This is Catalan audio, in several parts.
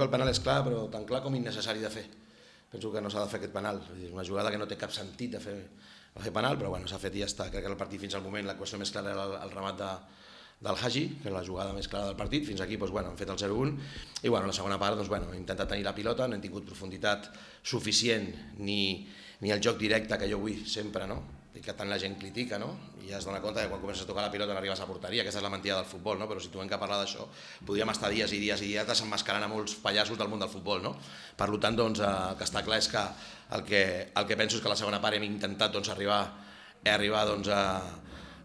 que el penal és clar, però tan clar com innecessari de fer. Penso que no s'ha de fer aquest penal. És una jugada que no té cap sentit de fer penal, però bueno, s'ha fet i ja està. Crec que el partit fins al moment la qüestió més clara era el remat del Hagi, que és la jugada més clara del partit. Fins aquí han fet el 0-1 i la segona part hem intentat tenir la pilota, no hem tingut profunditat suficient ni el joc directe que jo vull sempre, i que tant la gent critica, i ja es dona compte que quan comences a tocar la pilota no arribes a porteria. Aquesta és la mentida del futbol, però si trobem que parlar d'això podríem estar dies i dies i dies desemmascarant a molts pallassos del món del futbol. Per tant, el que està clar és que el que penso és que a la segona part hem intentat arribar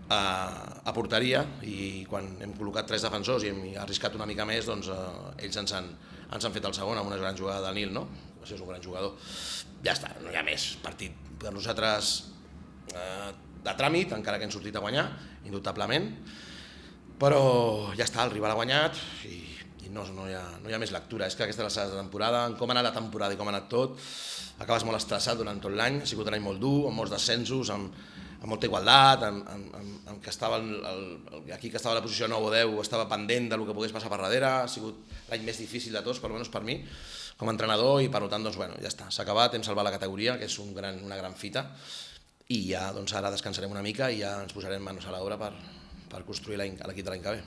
a porteria, i quan hem col·locat 3 defensors i hem arriscat una mica més, ells ens han fet el segon amb una gran jugada del Nil, que és un gran jugador. Ja està, no hi ha més. Partit per nosaltres de tràmit, encara que hem sortit a guanyar, indubtablement, però ja està, el rival ha guanyat i no hi ha més lectura. És que aquesta és la temporada, en com ha anat la temporada i com ha anat tot, acabes molt estressat durant tot l'any. Ha sigut un any molt dur, amb molts descensos, amb molta igualtat, amb que estava aquí que estava a la posició 9 o 10 estava pendent del que pogués passar per darrere. Ha sigut l'any més difícil de tots, almenys per mi, com a entrenador, i per tant, ja està, s'ha acabat, hem salvat la categoria, que és una gran fita, i ja ara descansarem una mica i ja ens posarem manos a l'obra per construir l'equip de l'any que ve.